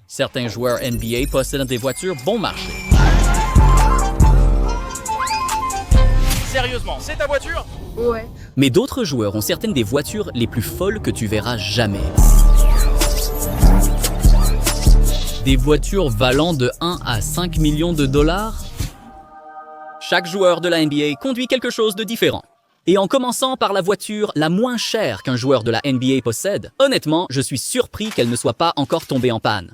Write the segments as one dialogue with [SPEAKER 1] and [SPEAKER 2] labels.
[SPEAKER 1] Certains joueurs NBA possèdent des voitures bon marché.
[SPEAKER 2] Sérieusement, c'est ta voiture?
[SPEAKER 3] Ouais.
[SPEAKER 1] Mais d'autres joueurs ont certaines des voitures les plus folles que tu verras jamais. Des voitures valant de 1 à 5 millions de dollars? Chaque joueur de la NBA conduit quelque chose de différent. Et en commençant par la voiture la moins chère qu'un joueur de la NBA possède, honnêtement, je suis surpris qu'elle ne soit pas encore tombée en panne.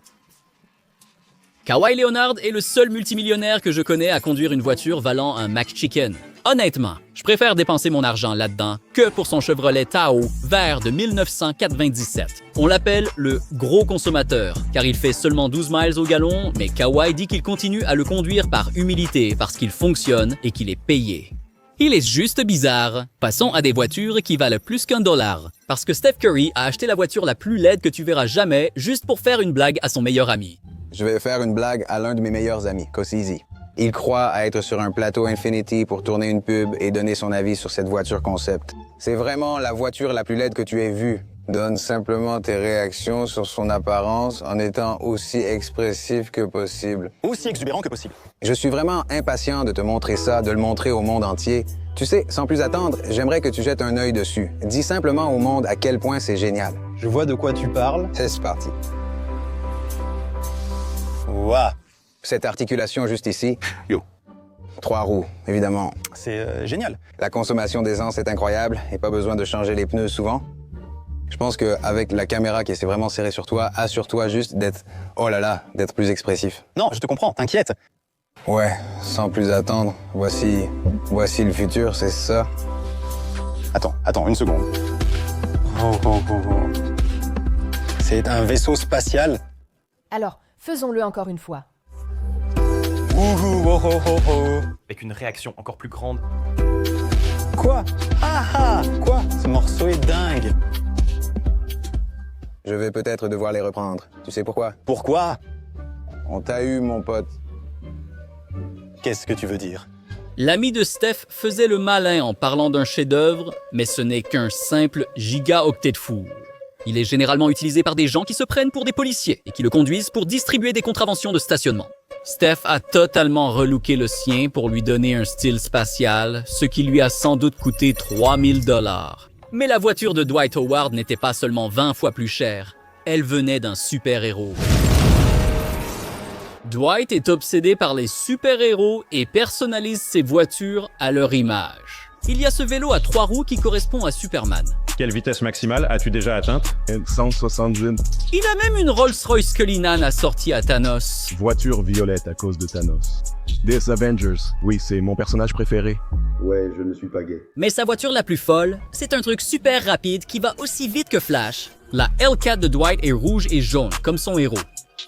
[SPEAKER 1] Kawhi Leonard est le seul multimillionnaire que je connais à conduire une voiture valant un McChicken. Honnêtement, je préfère dépenser mon argent là-dedans que pour son Chevrolet Tahoe vert de 1997. On l'appelle le gros consommateur, car il fait seulement 12 miles au gallon, mais Kawhi dit qu'il continue à le conduire par humilité parce qu'il fonctionne et qu'il est payé. Il est juste bizarre. Passons à des voitures qui valent plus qu'$1. Parce que Steph Curry a acheté la voiture la plus laide que tu verras jamais juste pour faire une blague à son meilleur ami.
[SPEAKER 4] Je vais faire une blague à l'un de mes meilleurs amis, Kosizi. Il croit à être sur un plateau Infinity pour tourner une pub et donner son avis sur cette voiture concept. C'est vraiment la voiture la plus laide que tu aies vue. Donne simplement tes réactions sur son apparence en étant aussi expressif que possible.
[SPEAKER 2] Aussi exubérant que possible.
[SPEAKER 4] Je suis vraiment impatient de te montrer ça, de le montrer au monde entier. Tu sais, sans plus attendre, j'aimerais que tu jettes un œil dessus. Dis simplement au monde à quel point c'est génial.
[SPEAKER 5] Je vois de quoi tu parles.
[SPEAKER 4] C'est parti.
[SPEAKER 5] Waouh,
[SPEAKER 4] Cette articulation juste ici.
[SPEAKER 5] Yo.
[SPEAKER 4] 3 roues, évidemment.
[SPEAKER 5] c'est génial.
[SPEAKER 4] La consommation d'essence est incroyable et pas besoin de changer les pneus souvent. Je pense qu'avec la caméra qui s'est vraiment serrée sur toi, assure-toi juste d'être, oh là là, d'être plus expressif.
[SPEAKER 5] Non, je te comprends, t'inquiète.
[SPEAKER 4] Ouais, sans plus attendre, voici le futur, c'est ça.
[SPEAKER 5] Attends, une seconde. Oh. C'est un vaisseau spatial.
[SPEAKER 6] Alors, faisons-le encore une fois.
[SPEAKER 5] Oh.
[SPEAKER 2] Avec une réaction encore plus grande.
[SPEAKER 5] Quoi? Quoi? Ce morceau est dingue.
[SPEAKER 4] Je vais peut-être devoir les reprendre. Tu sais pourquoi?
[SPEAKER 5] Pourquoi?
[SPEAKER 4] On t'a eu, mon pote.
[SPEAKER 5] Qu'est-ce que tu veux dire?
[SPEAKER 1] L'ami de Steph faisait le malin en parlant d'un chef-d'œuvre, mais ce n'est qu'un simple gigaoctet de four. Il est généralement utilisé par des gens qui se prennent pour des policiers et qui le conduisent pour distribuer des contraventions de stationnement. Steph a totalement relooké le sien pour lui donner un style spatial, ce qui lui a sans doute coûté 3000 $. Mais la voiture de Dwight Howard n'était pas seulement 20 fois plus chère, elle venait d'un super-héros. Dwight est obsédé par les super-héros et personnalise ses voitures à leur image. Il y a ce vélo à 3 roues qui correspond à Superman.
[SPEAKER 7] Quelle vitesse maximale as-tu déjà atteinte?
[SPEAKER 8] 170.
[SPEAKER 1] Il a même une Rolls-Royce Cullinan assortie à Thanos.
[SPEAKER 8] Voiture violette à cause de Thanos. Des Avengers. Oui, c'est mon personnage préféré.
[SPEAKER 9] Ouais, je ne suis pas gay.
[SPEAKER 1] Mais sa voiture la plus folle, c'est un truc super rapide qui va aussi vite que Flash. La Hellcat de Dwight est rouge et jaune, comme son héros.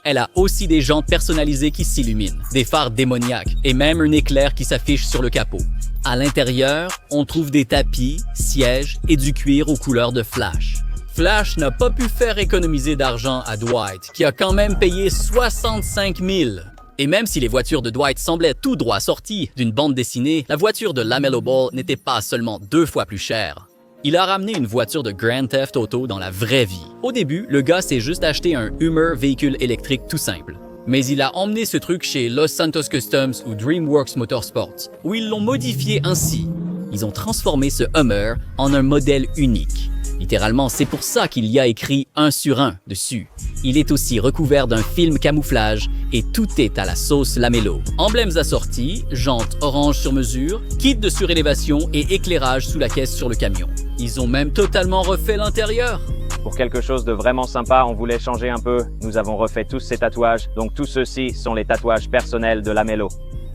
[SPEAKER 1] Elle a aussi des jantes personnalisées qui s'illuminent, des phares démoniaques et même un éclair qui s'affiche sur le capot. À l'intérieur, on trouve des tapis, sièges et du cuir aux couleurs de Flash. Flash n'a pas pu faire économiser d'argent à Dwight, qui a quand même payé 65 000. Et même si les voitures de Dwight semblaient tout droit sorties d'une bande dessinée, la voiture de LaMelo Ball n'était pas seulement 2 fois plus chère. Il a ramené une voiture de Grand Theft Auto dans la vraie vie. Au début, le gars s'est juste acheté un Hummer véhicule électrique tout simple. Mais il a emmené ce truc chez Los Santos Customs ou DreamWorks Motorsports, où ils l'ont modifié ainsi. Ils ont transformé ce Hummer en un modèle unique. Littéralement, c'est pour ça qu'il y a écrit 1 sur 1 dessus. Il est aussi recouvert d'un film camouflage et tout est à la sauce LaMelo. Emblèmes assortis, jantes orange sur mesure, kit de surélévation et éclairage sous la caisse sur le camion. Ils ont même totalement refait l'intérieur.
[SPEAKER 10] Pour quelque chose de vraiment sympa, on voulait changer un peu. Nous avons refait tous ces tatouages, donc tous ceux-ci sont les tatouages personnels de LaMelo.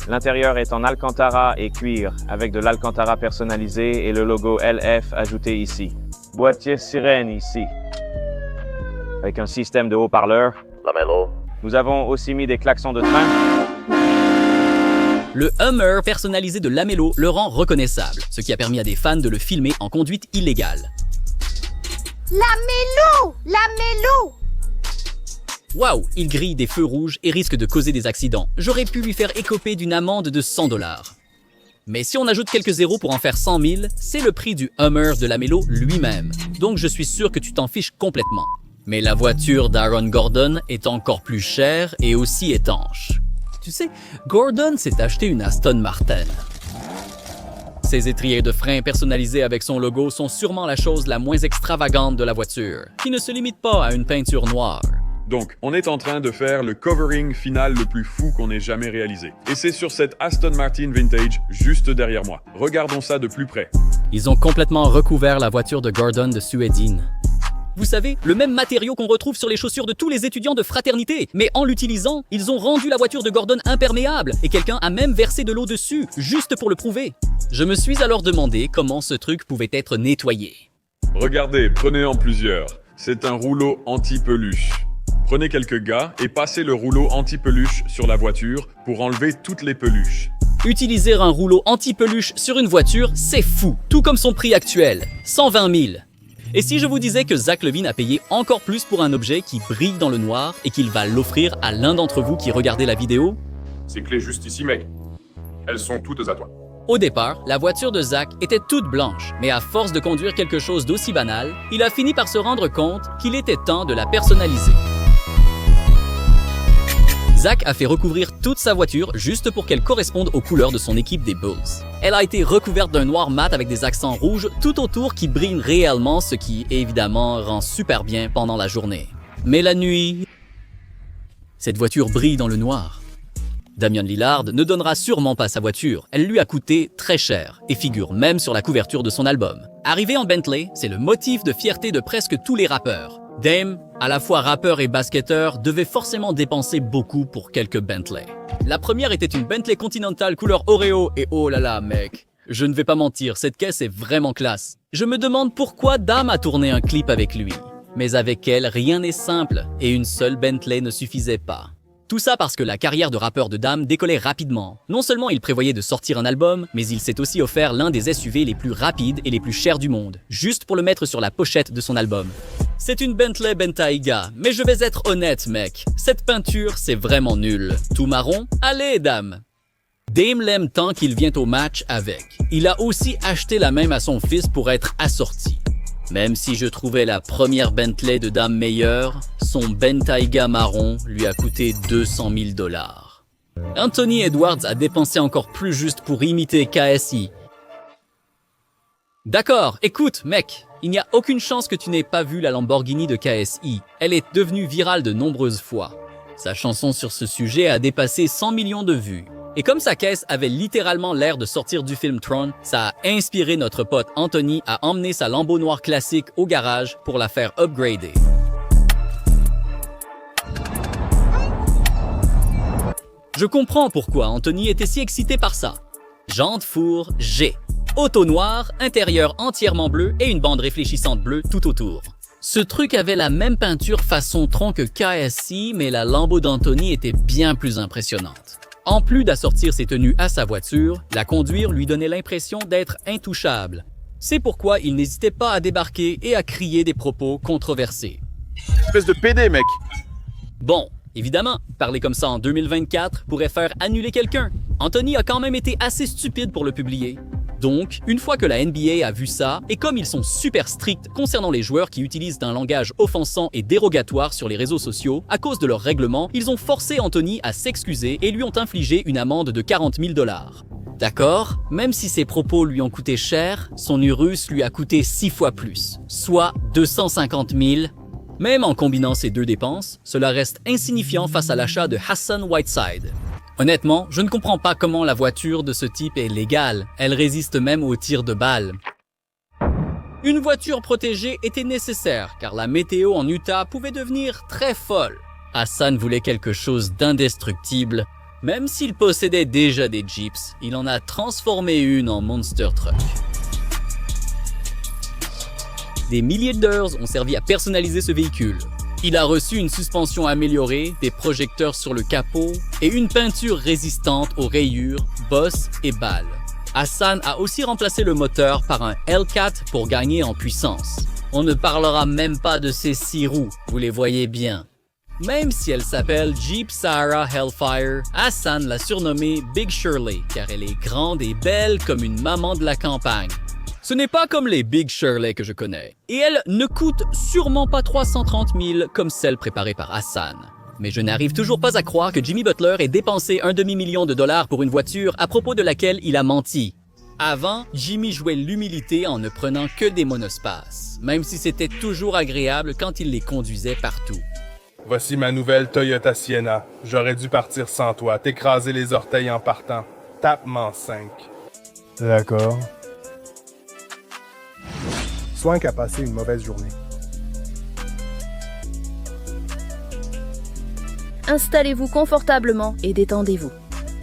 [SPEAKER 10] L'intérieur est en alcantara et cuir, avec de l'alcantara personnalisé et le logo LF ajouté ici. Boîtier sirène ici, avec un système de haut-parleurs. LaMelo. Nous avons aussi mis des klaxons de train.
[SPEAKER 1] Le Hummer personnalisé de LaMelo le rend reconnaissable, ce qui a permis à des fans de le filmer en conduite illégale.
[SPEAKER 3] LaMelo! LaMelo!
[SPEAKER 1] Waouh, il grille des feux rouges et risque de causer des accidents. J'aurais pu lui faire écoper d'une amende de 100 $. Mais si on ajoute quelques zéros pour en faire 100 000, c'est le prix du Hummer de LaMelo lui-même. Donc je suis sûr que tu t'en fiches complètement. Mais la voiture d'Aaron Gordon est encore plus chère et aussi étanche. Tu sais, Gordon s'est acheté une Aston Martin. Ces étriers de frein personnalisés avec son logo sont sûrement la chose la moins extravagante de la voiture, qui ne se limite pas à une peinture noire.
[SPEAKER 3] Donc, on est en train de faire le covering final le plus fou qu'on ait jamais réalisé. Et c'est sur cette Aston Martin Vintage, juste derrière moi. Regardons ça de plus près.
[SPEAKER 1] Ils ont complètement recouvert la voiture de Gordon de suédine. Vous savez, le même matériau qu'on retrouve sur les chaussures de tous les étudiants de fraternité. Mais en l'utilisant, ils ont rendu la voiture de Gordon imperméable et quelqu'un a même versé de l'eau dessus, juste pour le prouver. Je me suis alors demandé comment ce truc pouvait être nettoyé.
[SPEAKER 3] Regardez, prenez en plusieurs. C'est un rouleau anti-peluche. Prenez quelques gars et passez le rouleau anti-peluche sur la voiture pour enlever toutes les peluches.
[SPEAKER 1] Utiliser un rouleau anti-peluche sur une voiture, c'est fou, tout comme son prix actuel, 120 000. Et si je vous disais que Zach Levine a payé encore plus pour un objet qui brille dans le noir et qu'il va l'offrir à l'un d'entre vous qui regardez la vidéo?
[SPEAKER 11] Ces clés juste ici, mec. Elles sont toutes à toi.
[SPEAKER 1] Au départ, la voiture de Zach était toute blanche, mais à force de conduire quelque chose d'aussi banal, il a fini par se rendre compte qu'il était temps de la personnaliser. Zach a fait recouvrir toute sa voiture juste pour qu'elle corresponde aux couleurs de son équipe des Bulls. Elle a été recouverte d'un noir mat avec des accents rouges tout autour qui brillent réellement, ce qui, évidemment, rend super bien pendant la journée. Mais la nuit, cette voiture brille dans le noir. Damian Lillard ne donnera sûrement pas sa voiture. Elle lui a coûté très cher et figure même sur la couverture de son album. Arrivé en Bentley, c'est le motif de fierté de presque tous les rappeurs. Dame, à la fois rappeur et basketteur, devait forcément dépenser beaucoup pour quelques Bentley. La première était une Bentley Continental couleur Oreo et oh là là mec, je ne vais pas mentir, cette caisse est vraiment classe. Je me demande pourquoi Dame a tourné un clip avec lui. Mais avec elle, rien n'est simple et une seule Bentley ne suffisait pas. Tout ça parce que la carrière de rappeur de Dame décollait rapidement. Non seulement il prévoyait de sortir un album, mais il s'est aussi offert l'un des SUV les plus rapides et les plus chers du monde, juste pour le mettre sur la pochette de son album. C'est une Bentley Bentayga, mais je vais être honnête mec, cette peinture c'est vraiment nul. Tout marron? Allez Dame! Dame l'aime tant qu'il vient au match avec. Il a aussi acheté la même à son fils pour être assorti. Même si je trouvais la première Bentley de Dame meilleure, son Bentayga marron lui a coûté 200 000 $. Anthony Edwards a dépensé encore plus juste pour imiter KSI. D'accord, écoute mec, il n'y a aucune chance que tu n'aies pas vu la Lamborghini de KSI. Elle est devenue virale de nombreuses fois. Sa chanson sur ce sujet a dépassé 100 millions de vues. Et comme sa caisse avait littéralement l'air de sortir du film Tron, ça a inspiré notre pote Anthony à emmener sa Lambo noire classique au garage pour la faire upgrader. Je comprends pourquoi Anthony était si excité par ça. Jante four G. Auto noir, intérieur entièrement bleu et une bande réfléchissante bleue tout autour. Ce truc avait la même peinture façon tronc que KSI, mais la Lambo d'Anthony était bien plus impressionnante. En plus d'assortir ses tenues à sa voiture, la conduire lui donnait l'impression d'être intouchable. C'est pourquoi il n'hésitait pas à débarquer et à crier des propos controversés.
[SPEAKER 11] Espèce de PD, mec!
[SPEAKER 1] Bon, évidemment, parler comme ça en 2024 pourrait faire annuler quelqu'un. Anthony a quand même été assez stupide pour le publier. Donc, une fois que la NBA a vu ça, et comme ils sont super stricts concernant les joueurs qui utilisent un langage offensant et dérogatoire sur les réseaux sociaux, à cause de leur règlement, ils ont forcé Anthony à s'excuser et lui ont infligé une amende de 40 000 $. D'accord, même si ses propos lui ont coûté cher, son Urus lui a coûté 6 fois plus, soit 250 000. Même en combinant ces deux dépenses, cela reste insignifiant face à l'achat de Hassan Whiteside. Honnêtement, je ne comprends pas comment la voiture de ce type est légale. Elle résiste même aux tirs de balles. Une voiture protégée était nécessaire car la météo en Utah pouvait devenir très folle. Hassan voulait quelque chose d'indestructible. Même s'il possédait déjà des Jeeps, il en a transformé une en Monster Truck. Des milliers de dollars ont servi à personnaliser ce véhicule. Il a reçu une suspension améliorée, des projecteurs sur le capot et une peinture résistante aux rayures, bosses et balles. Hassan a aussi remplacé le moteur par un Hellcat pour gagner en puissance. On ne parlera même pas de ses 6 roues, vous les voyez bien. Même si elle s'appelle Jeep Sahara Hellfire, Hassan l'a surnommée Big Shirley car elle est grande et belle comme une maman de la campagne. Ce n'est pas comme les Big Shirley que je connais. Et elle ne coûte sûrement pas 330 000 comme celle préparée par Hassan. Mais je n'arrive toujours pas à croire que Jimmy Butler ait dépensé $1,5 million pour une voiture à propos de laquelle il a menti. Avant, Jimmy jouait l'humilité en ne prenant que des monospaces, même si c'était toujours agréable quand il les conduisait partout.
[SPEAKER 12] Voici ma nouvelle Toyota Sienna. J'aurais dû partir sans toi, t'écraser les orteils en partant. Tape-m'en 5. D'accord. Swank a passé une mauvaise journée.
[SPEAKER 13] Installez-vous confortablement et détendez-vous.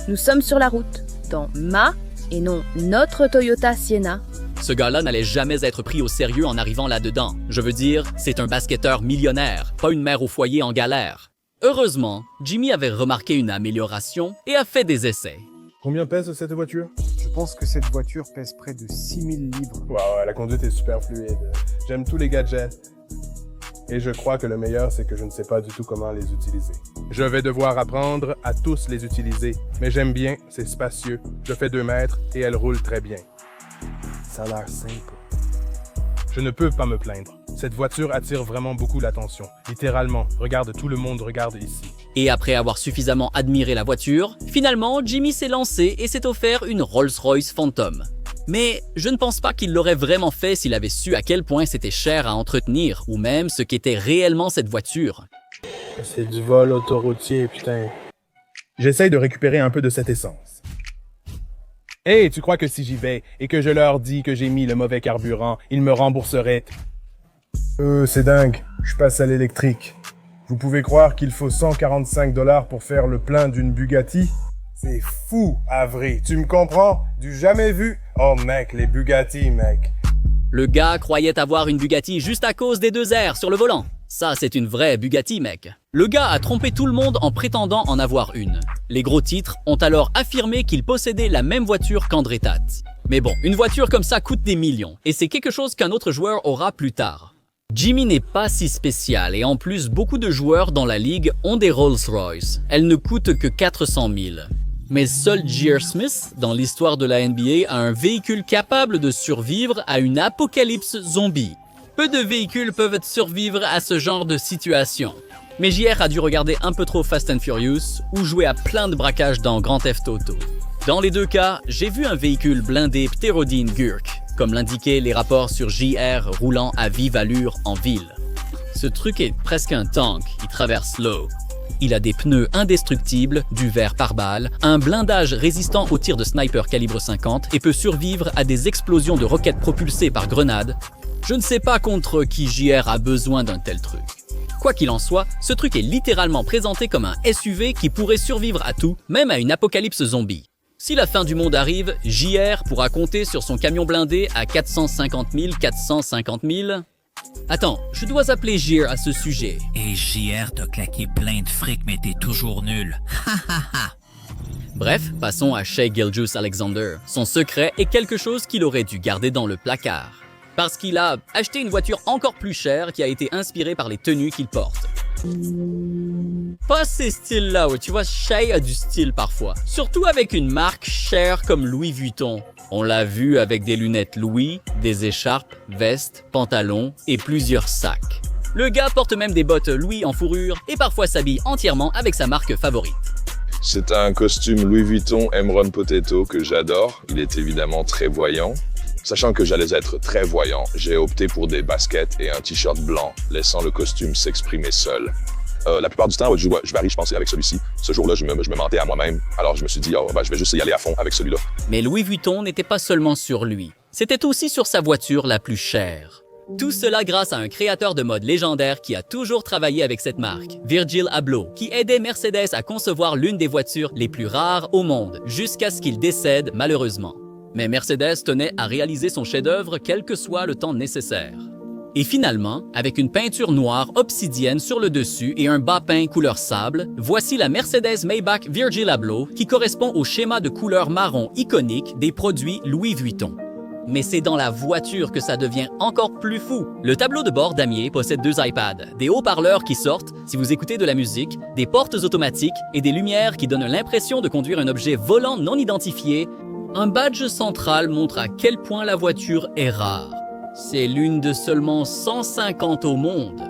[SPEAKER 13] Nous sommes sur la route, dans ma et non notre Toyota Sienna.
[SPEAKER 1] Ce gars-là n'allait jamais être pris au sérieux en arrivant là-dedans. Je veux dire, c'est un basketteur millionnaire, pas une mère au foyer en galère. Heureusement, Jimmy avait remarqué une amélioration et a fait des essais.
[SPEAKER 12] Combien pèse cette voiture?
[SPEAKER 14] Je pense que cette voiture pèse près de 6000 livres.
[SPEAKER 12] Wow, la conduite est super fluide. J'aime tous les gadgets. Et je crois que le meilleur, c'est que je ne sais pas du tout comment les utiliser. Je vais devoir apprendre à tous les utiliser. Mais j'aime bien, c'est spacieux. Je fais 2 mètres et elle roule très bien. Ça a l'air simple. Je ne peux pas me plaindre. Cette voiture attire vraiment beaucoup l'attention. Littéralement, regarde, tout le monde regarde ici.
[SPEAKER 1] Et après avoir suffisamment admiré la voiture, finalement, Jimmy s'est lancé et s'est offert une Rolls-Royce Phantom. Mais je ne pense pas qu'il l'aurait vraiment fait s'il avait su à quel point c'était cher à entretenir ou même ce qu'était réellement cette voiture.
[SPEAKER 12] C'est du vol autoroutier, putain. J'essaye de récupérer un peu de cette essence. Hey, tu crois que si j'y vais et que je leur dis que j'ai mis le mauvais carburant, ils me rembourseraient? C'est dingue. Je passe à l'électrique. Vous pouvez croire qu'il faut 145 $ pour faire le plein d'une Bugatti? C'est fou, Avery. Tu me comprends? Du jamais vu? Oh mec, les Bugatti, mec.
[SPEAKER 1] Le gars croyait avoir une Bugatti juste à cause des 2 airs sur le volant. Ça, c'est une vraie Bugatti, mec. Le gars a trompé tout le monde en prétendant en avoir une. Les gros titres ont alors affirmé qu'il possédait la même voiture qu'André Tate. Mais bon, une voiture comme ça coûte des millions, et c'est quelque chose qu'un autre joueur aura plus tard. Jimmy n'est pas si spécial, et en plus, beaucoup de joueurs dans la ligue ont des Rolls-Royce. Elles ne coûtent que 400 000. Mais seul J.R. Smith, dans l'histoire de la NBA, a un véhicule capable de survivre à une apocalypse zombie. Peu de véhicules peuvent survivre à ce genre de situation. Mais J.R. a dû regarder un peu trop Fast and Furious ou jouer à plein de braquages dans Grand Theft Auto. Dans les 2 cas, j'ai vu un véhicule blindé Pterodine Gurk, comme l'indiquaient les rapports sur J.R. roulant à vive allure en ville. Ce truc est presque un tank, il traverse l'eau. Il a des pneus indestructibles, du verre pare-balles, un blindage résistant aux tirs de sniper calibre 50 et peut survivre à des explosions de roquettes propulsées par grenades. Je ne sais pas contre qui JR a besoin d'un tel truc. Quoi qu'il en soit, ce truc est littéralement présenté comme un SUV qui pourrait survivre à tout, même à une apocalypse zombie. Si la fin du monde arrive, JR pourra compter sur son camion blindé à 450 000. Attends, je dois appeler JR à ce sujet.
[SPEAKER 15] Et JR t'a claqué plein de fric, mais t'es toujours nul.
[SPEAKER 1] Bref, passons à Shai Gilgeous-Alexander. Son secret est quelque chose qu'il aurait dû garder dans le placard. Parce qu'il a acheté une voiture encore plus chère qui a été inspirée par les tenues qu'il porte. Pas ces styles-là, tu vois, Shai a du style parfois. Surtout avec une marque chère comme Louis Vuitton. On l'a vu avec des lunettes Louis, des écharpes, vestes, pantalons et plusieurs sacs. Le gars porte même des bottes Louis en fourrure et parfois s'habille entièrement avec sa marque favorite.
[SPEAKER 16] C'est un costume Louis Vuitton Emerald Potato que j'adore. Il est évidemment très voyant. Sachant que j'allais être très voyant, j'ai opté pour des baskets et un t-shirt blanc, laissant le costume s'exprimer seul. La plupart du temps, je varie, je pensais, avec celui-ci. Ce jour-là, je me mentais à moi-même. Alors je me suis dit, je vais juste y aller à fond avec celui-là.
[SPEAKER 1] Mais Louis Vuitton n'était pas seulement sur lui. C'était aussi sur sa voiture la plus chère. Tout cela grâce à un créateur de mode légendaire qui a toujours travaillé avec cette marque, Virgil Abloh, qui aidait Mercedes à concevoir l'une des voitures les plus rares au monde, jusqu'à ce qu'il décède malheureusement. Mais Mercedes tenait à réaliser son chef-d'œuvre quel que soit le temps nécessaire. Et finalement, avec une peinture noire obsidienne sur le dessus et un bas peint couleur sable, voici la Mercedes Maybach Virgil Abloh qui correspond au schéma de couleur marron iconique des produits Louis Vuitton. Mais c'est dans la voiture que ça devient encore plus fou. Le tableau de bord damier possède 2 iPads, des haut-parleurs qui sortent si vous écoutez de la musique, des portes automatiques et des lumières qui donnent l'impression de conduire un objet volant non identifié. Un badge central montre à quel point la voiture est rare. C'est l'une de seulement 150 au monde.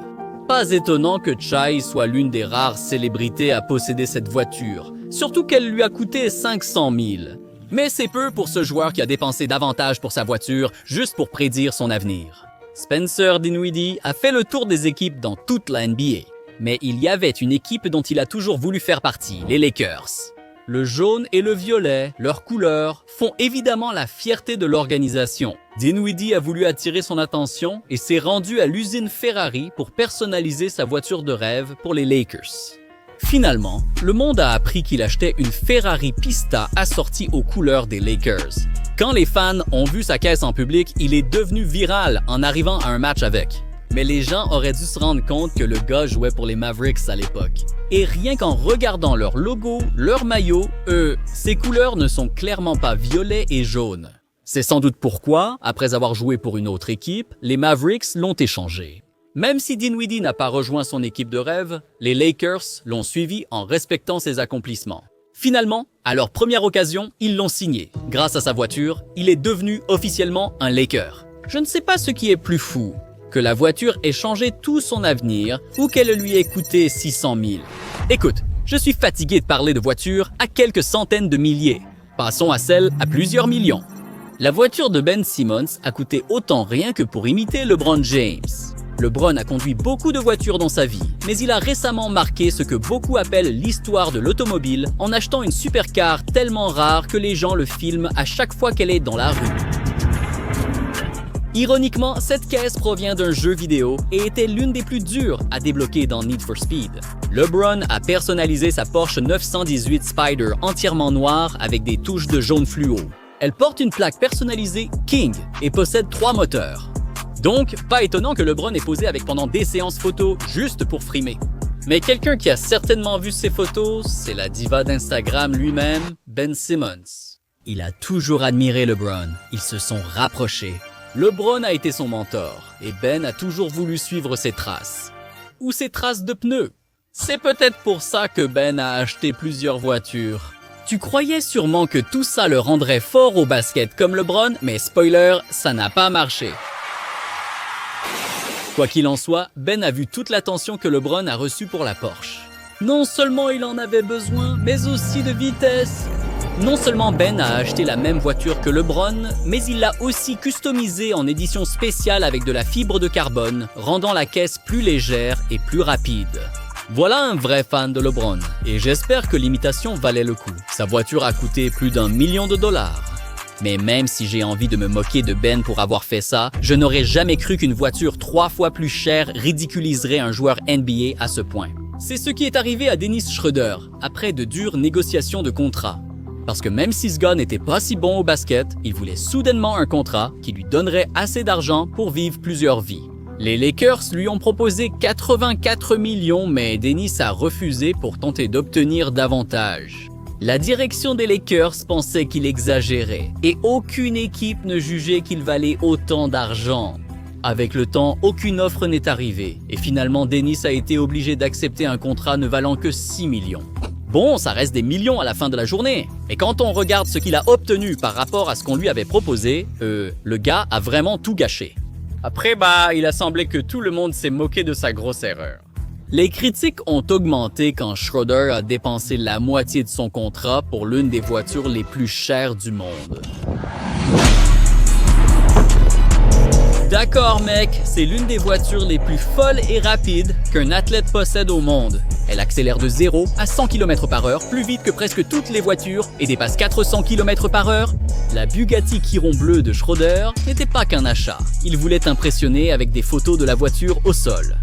[SPEAKER 1] Pas étonnant que Chai soit l'une des rares célébrités à posséder cette voiture, surtout qu'elle lui a coûté 500 000. Mais c'est peu pour ce joueur qui a dépensé davantage pour sa voiture juste pour prédire son avenir. Spencer Dinwiddie a fait le tour des équipes dans toute la NBA. Mais il y avait une équipe dont il a toujours voulu faire partie, les Lakers. Le jaune et le violet, leurs couleurs, font évidemment la fierté de l'organisation. Dinwiddie a voulu attirer son attention et s'est rendu à l'usine Ferrari pour personnaliser sa voiture de rêve pour les Lakers. Finalement, le monde a appris qu'il achetait une Ferrari Pista assortie aux couleurs des Lakers. Quand les fans ont vu sa caisse en public, il est devenu viral en arrivant à un match avec. Mais les gens auraient dû se rendre compte que le gars jouait pour les Mavericks à l'époque. Et rien qu'en regardant leur logo, leur maillot, ces couleurs ne sont clairement pas violet et jaune. C'est sans doute pourquoi, après avoir joué pour une autre équipe, les Mavericks l'ont échangé. Même si Dinwiddie n'a pas rejoint son équipe de rêve, les Lakers l'ont suivi en respectant ses accomplissements. Finalement, à leur première occasion, ils l'ont signé. Grâce à sa voiture, il est devenu officiellement un Laker. Je ne sais pas ce qui est plus fou, que la voiture ait changé tout son avenir ou qu'elle lui ait coûté 600 000. Écoute, je suis fatigué de parler de voitures à quelques centaines de milliers. Passons à celle à plusieurs millions. La voiture de Ben Simmons a coûté autant rien que pour imiter LeBron James. LeBron a conduit beaucoup de voitures dans sa vie, mais il a récemment marqué ce que beaucoup appellent l'histoire de l'automobile en achetant une supercar tellement rare que les gens le filment à chaque fois qu'elle est dans la rue. Ironiquement, cette caisse provient d'un jeu vidéo et était l'une des plus dures à débloquer dans Need for Speed. LeBron a personnalisé sa Porsche 918 Spyder entièrement noire avec des touches de jaune fluo. Elle porte une plaque personnalisée King et possède 3 moteurs. Donc, pas étonnant que LeBron ait posé avec pendant des séances photos juste pour frimer. Mais quelqu'un qui a certainement vu ces photos, c'est la diva d'Instagram lui-même, Ben Simmons. Il a toujours admiré LeBron, ils se sont rapprochés. LeBron a été son mentor et Ben a toujours voulu suivre ses traces. Ou ses traces de pneus. C'est peut-être pour ça que Ben a acheté plusieurs voitures. Tu croyais sûrement que tout ça le rendrait fort au basket comme LeBron, mais spoiler, ça n'a pas marché. Quoi qu'il en soit, Ben a vu toute l'attention que LeBron a reçue pour la Porsche. Non seulement il en avait besoin, mais aussi de vitesse. Non seulement Ben a acheté la même voiture que LeBron, mais il l'a aussi customisée en édition spéciale avec de la fibre de carbone, rendant la caisse plus légère et plus rapide. Voilà un vrai fan de LeBron, et j'espère que l'imitation valait le coup. Sa voiture a coûté plus d'1 million de dollars. Mais même si j'ai envie de me moquer de Ben pour avoir fait ça, je n'aurais jamais cru qu'une voiture 3 fois plus chère ridiculiserait un joueur NBA à ce point. C'est ce qui est arrivé à Dennis Schroeder, après de dures négociations de contrat. Parce que même si ce gars n'était pas si bon au basket, il voulait soudainement un contrat qui lui donnerait assez d'argent pour vivre plusieurs vies. Les Lakers lui ont proposé 84 millions, mais Dennis a refusé pour tenter d'obtenir davantage. La direction des Lakers pensait qu'il exagérait, et aucune équipe ne jugeait qu'il valait autant d'argent. Avec le temps, aucune offre n'est arrivée, et finalement Dennis a été obligé d'accepter un contrat ne valant que 6 millions. Bon, ça reste des millions à la fin de la journée, mais quand on regarde ce qu'il a obtenu par rapport à ce qu'on lui avait proposé, le gars a vraiment tout gâché. Après, il a semblé que tout le monde s'est moqué de sa grosse erreur. Les critiques ont augmenté quand Schroeder a dépensé la moitié de son contrat pour l'une des voitures les plus chères du monde. D'accord mec, c'est l'une des voitures les plus folles et rapides qu'un athlète possède au monde. Elle accélère de 0 à 100 km/h plus vite que presque toutes les voitures et dépasse 400 km/h. La Bugatti Chiron bleue de Schroeder n'était pas qu'un achat. Il voulait impressionner avec des photos de la voiture au sol.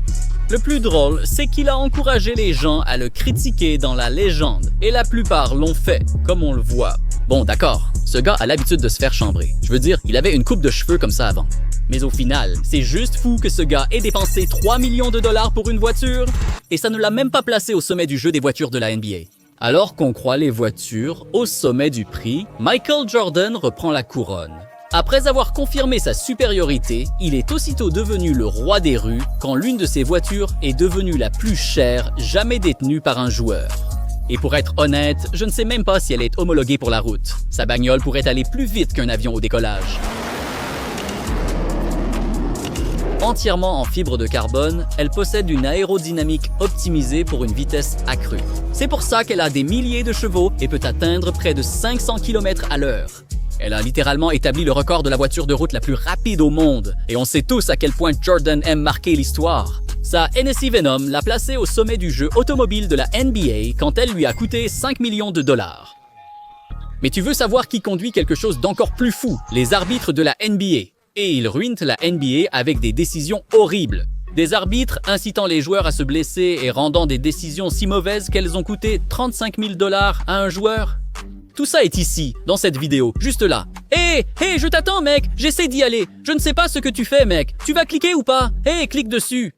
[SPEAKER 1] Le plus drôle, c'est qu'il a encouragé les gens à le critiquer dans la légende, et la plupart l'ont fait, comme on le voit. Bon, d'accord, ce gars a l'habitude de se faire chambrer. Je veux dire, il avait une coupe de cheveux comme ça avant. Mais au final, c'est juste fou que ce gars ait dépensé 3 millions de dollars pour une voiture, et ça ne l'a même pas placé au sommet du jeu des voitures de la NBA. Alors qu'on croit les voitures au sommet du prix, Michael Jordan reprend la couronne. Après avoir confirmé sa supériorité, il est aussitôt devenu le roi des rues quand l'une de ses voitures est devenue la plus chère jamais détenue par un joueur. Et pour être honnête, je ne sais même pas si elle est homologuée pour la route. Sa bagnole pourrait aller plus vite qu'un avion au décollage. Entièrement en fibre de carbone, elle possède une aérodynamique optimisée pour une vitesse accrue. C'est pour ça qu'elle a des milliers de chevaux et peut atteindre près de 500 km à l'heure. Elle a littéralement établi le record de la voiture de route la plus rapide au monde. Et on sait tous à quel point Jordan aime marquer l'histoire. Sa Hennessy Venom l'a placée au sommet du jeu automobile de la NBA quand elle lui a coûté 5 millions de dollars. Mais tu veux savoir qui conduit quelque chose d'encore plus fou? Les arbitres de la NBA. Et ils ruinent la NBA avec des décisions horribles. Des arbitres incitant les joueurs à se blesser et rendant des décisions si mauvaises qu'elles ont coûté 35 000 $ à un joueur. Tout ça est ici, dans cette vidéo, juste là. Hé, je t'attends, mec, j'essaie d'y aller. Je ne sais pas ce que tu fais, mec. Tu vas cliquer ou pas? Clique dessus.